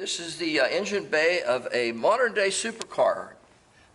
This is the engine bay of a modern-day supercar,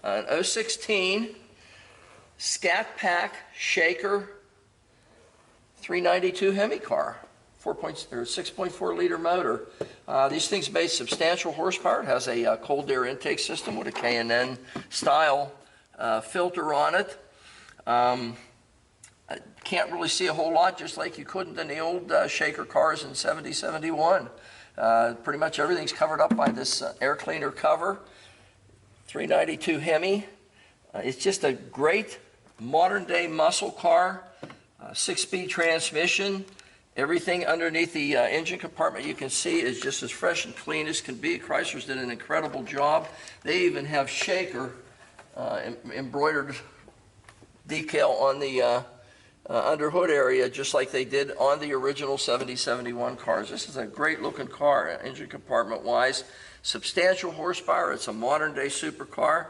an 016 Scat Pack Shaker 392 Hemi car, 6.4 liter motor. These things made substantial horsepower. It has a cold air intake system with a K&N style filter on it. I can't really see a whole lot, just like you couldn't in the old Shaker cars in 70, 71. Pretty much everything's covered up by this air cleaner cover. 392 Hemi. It's just a great modern day muscle car. 6-speed transmission. Everything underneath the engine compartment you can see is just as fresh and clean as can be. Chrysler's did an incredible job. They even have Shaker embroidered decal on the under hood area, just like they did on the original 70, 71 cars. This is a great looking car, engine compartment wise. Substantial horsepower. It's a modern day supercar.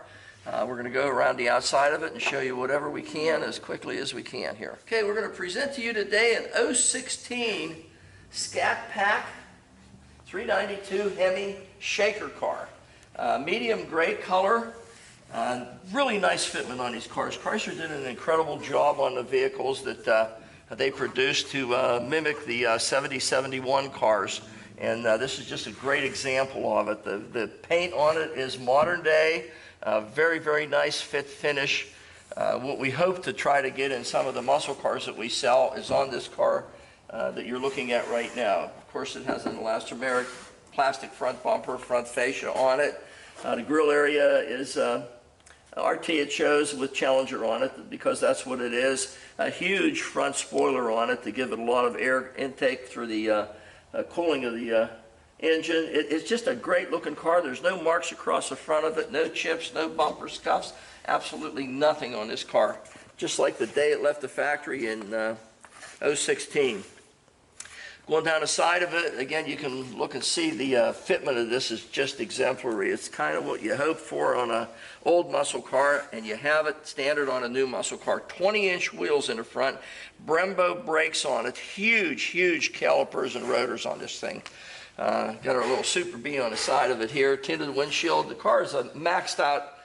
We're going to go around the outside of it and show you whatever we can as quickly as we can here. Okay, we're going to present to you today an 016 Scat Pack 392 Hemi Shaker car. Medium gray color. Really nice fitment on these cars. Chrysler did an incredible job on the vehicles that they produced to mimic the 70, 71 cars. And this is just a great example of it. The paint on it is modern day. Very, very nice fit finish. What we hope to try to get in some of the muscle cars that we sell is on this car that you're looking at right now. Of course, it has an elastomeric plastic front bumper, front fascia on it. The grill area is RT, it shows, with Challenger on it, because that's what it is. A huge front spoiler on it to give it a lot of air intake through the cooling of the engine. It's just a great looking car. There's no marks across the front of it, no chips, no bumper scuffs, absolutely nothing on this car. Just like the day it left the factory in 016. Going down the side of it, again, you can look and see the fitment of this is just exemplary. It's kind of what you hope for on an old muscle car, and you have it standard on a new muscle car. 20-inch wheels in the front, Brembo brakes on it, huge, huge calipers and rotors on this thing. Got our little Super B on the side of it here, tinted windshield. The car is a maxed out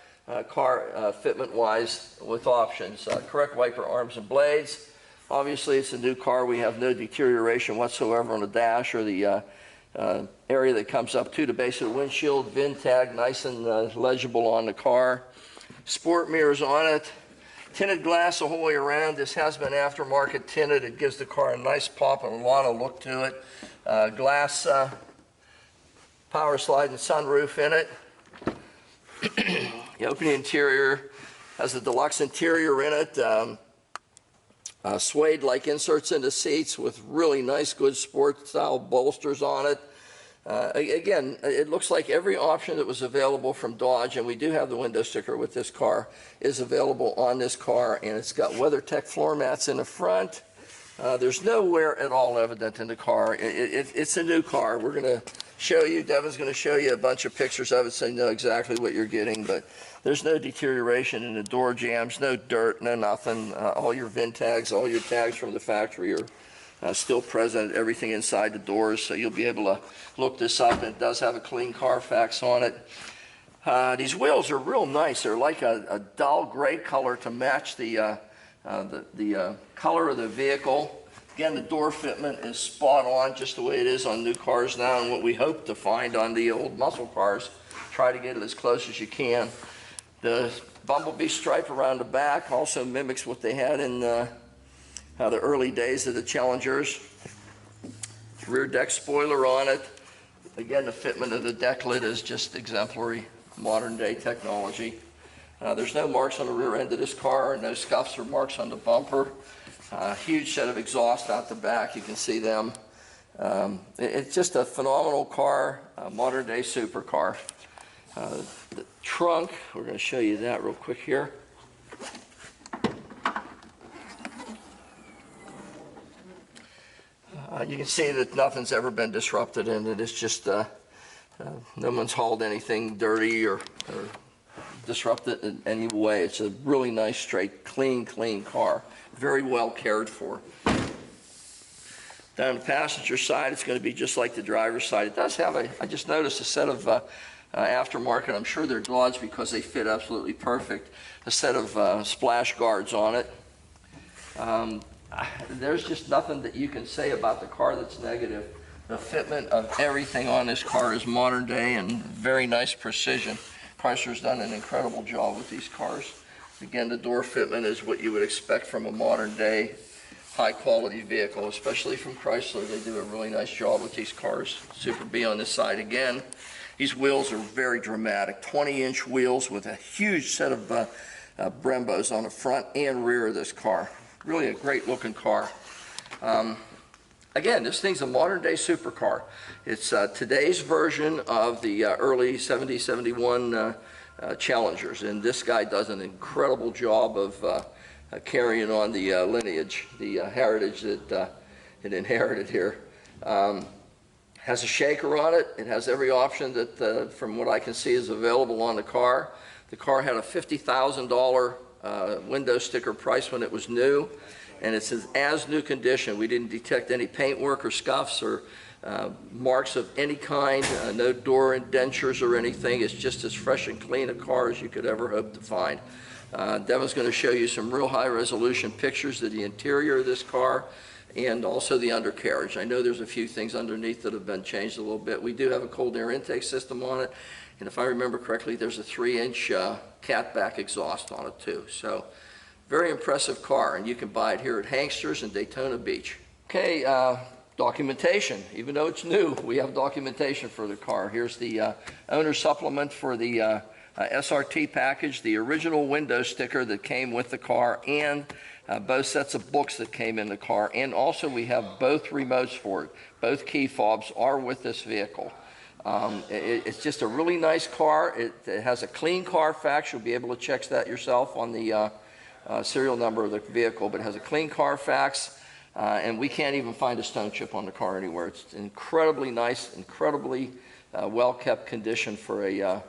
car fitment-wise with options. Correct wiper arms and blades. Obviously, it's a new car. We have no deterioration whatsoever on the dash or the area that comes up to the base of the windshield. VIN tag, nice and legible on the car. Sport mirrors on it. Tinted glass the whole way around. This has been aftermarket tinted. It gives the car a nice pop and a lot of look to it. Glass power slide and sunroof in it. You open the interior, has a deluxe interior in it. Suede-like inserts in the seats with really nice, good sport-style bolsters on it. Again, it looks like every option that was available from Dodge, and we do have the window sticker with this car, is available on this car, and it's got WeatherTech floor mats in the front. There's no wear at all evident in the car. It's a new car. We're going to show you, Devin's going to show you a bunch of pictures of it so you know exactly what you're getting, but there's no deterioration in the door jambs, no dirt, no nothing. All your VIN tags, all your tags from the factory are still present, everything inside the doors, so you'll be able to look this up. It does have a clean Carfax on it. These wheels are real nice. They're like a dull gray color to match the color of the vehicle. Again, the door fitment is spot on, just the way it is on new cars now, and what we hope to find on the old muscle cars. Try to get it as close as you can. The bumblebee stripe around the back also mimics what they had in the early days of the Challengers. Rear deck spoiler on it. Again, the fitment of the deck lid is just exemplary, modern day technology. There's no marks on the rear end of this car, no scuffs or marks on the bumper. Huge set of exhaust out the back, you can see them. It's just a phenomenal car, modern day supercar. The trunk, we're going to show you that real quick here. You can see that nothing's ever been disrupted in it. It's just no one's hauled anything dirty or disrupted in any way. It's a really nice, straight, clean car. Very well cared for. Down the passenger side, it's going to be just like the driver's side. It does have I just noticed a set of aftermarket, I'm sure they're Dodge because they fit absolutely perfect, a set of splash guards on it. There's just nothing that you can say about the car that's negative. The fitment of everything on this car is modern day and very nice precision. Chrysler's done an incredible job with these cars. Again, the door fitment is what you would expect from a modern day high quality vehicle, especially from Chrysler. They do a really nice job with these cars. Super B on this side again. These wheels are very dramatic, 20-inch wheels with a huge set of Brembos on the front and rear of this car. Really a great looking car. Again, this thing's a modern day supercar. It's today's version of the early 70, 71 Challengers, and this guy does an incredible job of carrying on the lineage, the heritage that it inherited here. Has a shaker on it. It has every option that, from what I can see, is available on the car. The car had a $50,000 window sticker price when it was new, and it's as new condition. We didn't detect any paintwork or scuffs or marks of any kind, no door indentures or anything. It's just as fresh and clean a car as you could ever hope to find. Devin's going to show you some real high resolution pictures of the interior of this car and also the undercarriage. I know there's a few things underneath that have been changed a little bit. We do have a cold air intake system on it, and if I remember correctly, there's a 3-inch catback exhaust on it too. So very impressive car, and you can buy it here at Hankster's in Daytona Beach. Okay, documentation. Even though it's new, we have documentation for the car. Here's the owner supplement for the SRT package, the original window sticker that came with the car, and both sets of books that came in the car, and also we have both remotes for it. Both key fobs are with this vehicle. It's just a really nice car. It has a clean Carfax. You'll be able to check that yourself on the serial number of the vehicle, but it has a clean Carfax, and we can't even find a stone chip on the car anywhere. It's incredibly nice, incredibly well-kept condition for a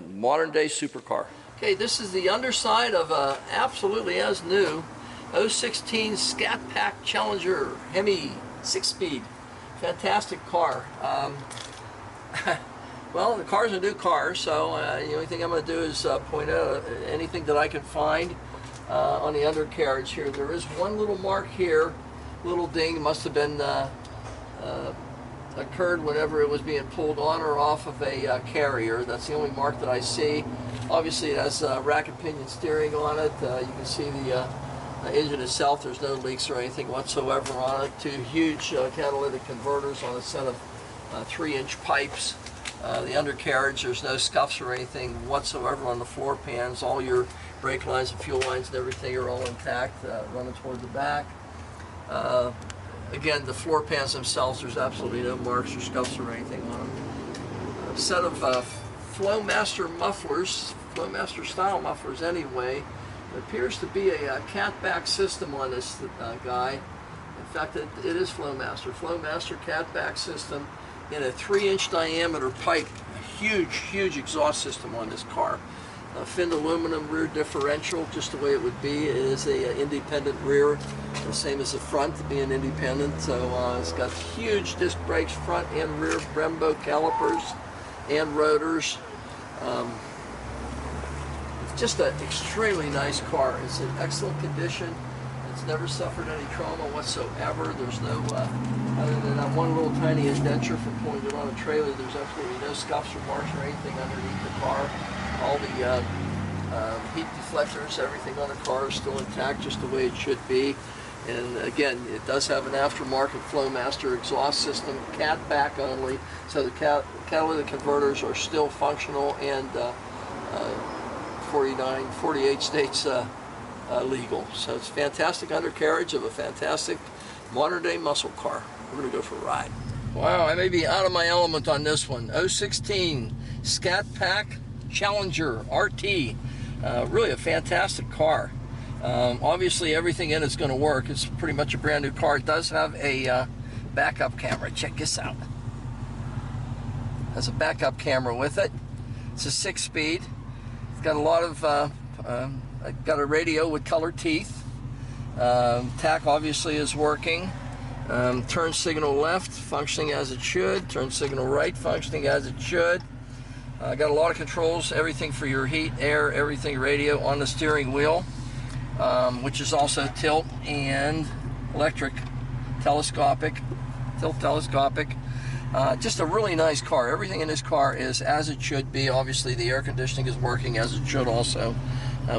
modern-day supercar. Okay, this is the underside of a absolutely as new 016 Scat Pack Challenger Hemi 6-speed. Fantastic car. Well, the car's a new car, so the only thing I'm going to do is point out anything that I can find on the undercarriage here. There is one little mark here, little ding, must have been occurred whenever it was being pulled on or off of a carrier. That's the only mark that I see. Obviously it has racket pinion steering on it. You can see the engine itself. There's no leaks or anything whatsoever on it. Two huge catalytic converters on a set of 3-inch pipes. The undercarriage, there's no scuffs or anything whatsoever on the floor pans. All your brake lines and fuel lines and everything are all intact, running toward the back. Again, the floor pans themselves, there's absolutely no marks or scuffs or anything on them. A set of Flowmaster mufflers, Flowmaster style mufflers anyway. It appears to be a catback system on this guy. In fact, it is Flowmaster. Flowmaster catback system in a 3-inch diameter pipe. A huge, huge exhaust system on this car. Finned aluminum rear differential, just the way it would be. It is a independent rear, the same as the front being independent. So it's got huge disc brakes, front and rear Brembo calipers and rotors. It's just an extremely nice car. It's in excellent condition. It's never suffered any trauma whatsoever. There's no, other than that one little tiny indenture from pulling it on a trailer, there's absolutely no scuffs or marks or anything underneath the car. All the heat deflectors, everything on the car is still intact, just the way it should be. And again, it does have an aftermarket Flowmaster exhaust system, catback only, so the catalytic converters are still functional and 48 states legal. So it's a fantastic undercarriage of a fantastic modern-day muscle car. We're going to go for a ride. Wow, I may be out of my element on this one. 016 Scat Pack Challenger RT. Really a fantastic car. Obviously everything in it's going to work. It's pretty much a brand new car. It does have a backup camera. Check this out. Has a backup camera with it. It's a 6-speed. It's got a lot of got a radio with color teeth. Tack obviously is working. Turn signal left, functioning as it should. Turn signal right, functioning as it should. Got a lot of controls, everything for your heat, air, everything radio on the steering wheel, which is also tilt and electric, telescopic, tilt telescopic. Just a really nice car. Everything in this car is as it should be. Obviously the air conditioning is working as it should also.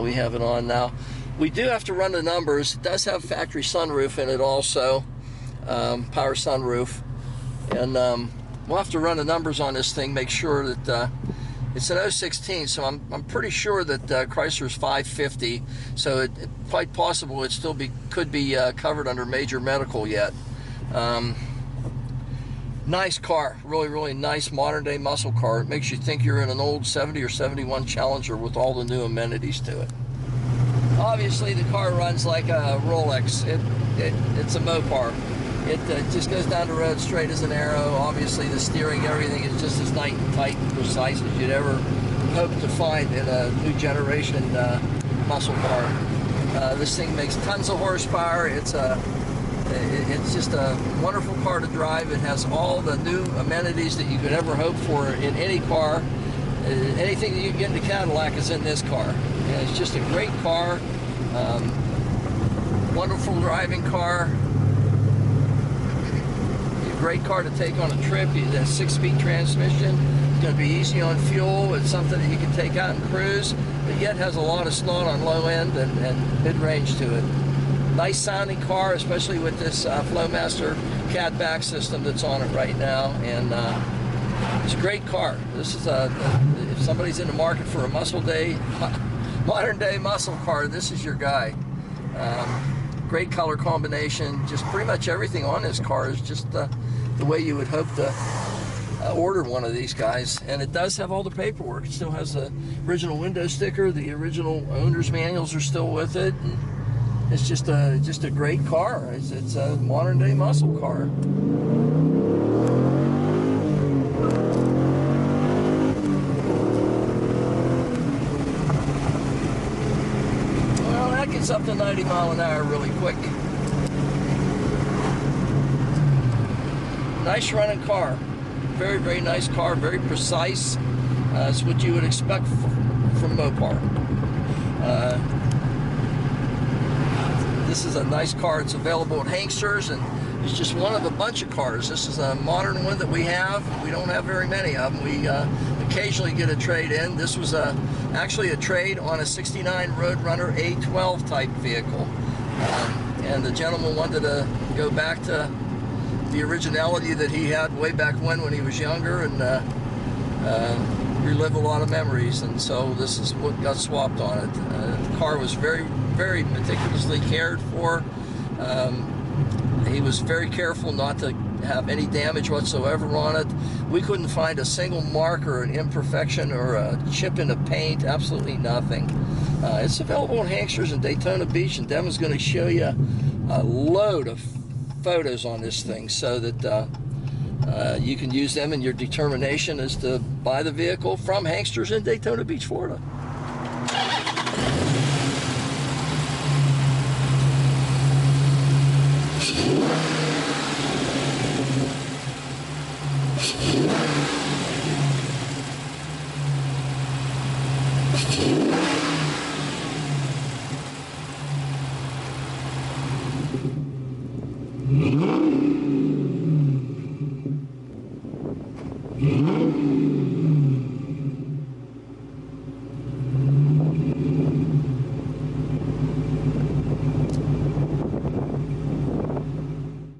We have it on now. We do have to run the numbers. It does have factory sunroof in it also, power sunroof. And we'll have to run the numbers on this thing, make sure that it's an 016, so I'm pretty sure that Chrysler's 550, so it quite possible it still could be covered under major medical yet. Nice car, really nice modern day muscle car. It makes you think you're in an old 70 or 71 Challenger with all the new amenities to it. Obviously the car runs like a Rolex. It's a Mopar. It just goes down the road straight as an arrow. Obviously the steering, everything is just as tight and precise as you'd ever hope to find in a new generation muscle car. This thing makes tons of horsepower. It's just a wonderful car to drive. It has all the new amenities that you could ever hope for in any car. Anything that you can get in the Cadillac is in this car. And it's just a great car. Wonderful driving car. Great car to take on a trip. It has 6-speed transmission. It's going to be easy on fuel. It's something that you can take out and cruise, but yet has a lot of snot on low end and mid-range to it. Nice sounding car, especially with this Flowmaster Cat back system that's on it right now. And it's a great car. This is if somebody's in the market for a modern day muscle car, this is your guy. Great color combination. Just pretty much everything on this car is just the way you would hope to order one of these guys. And it does have all the paperwork. It still has the original window sticker. The original owner's manuals are still with it. And it's just a great car. It's a modern day muscle car. Well, that gets up to 90 mile an hour really quick. Nice running car. Very nice car, very precise. It's what you would expect from Mopar. This is a nice car. It's available at Hanksters, and it's just one of a bunch of cars. This is a modern one that we have. We don't have very many of them. We occasionally get a trade in. This was actually a trade on a 69 Roadrunner A12 type vehicle. And the gentleman wanted to go back to the originality that he had way back when he was younger, and relive a lot of memories, and so this is what got swapped on it. The car was very meticulously cared for. He was very careful not to have any damage whatsoever on it. We couldn't find a single mark or an imperfection or a chip in the paint, absolutely nothing. It's available in Hanksters in Daytona Beach, and Devin's going to show you a load of photos on this thing so that you can use them in your determination as to buy the vehicle from Hanksters in Daytona Beach, Florida. Mm-hmm.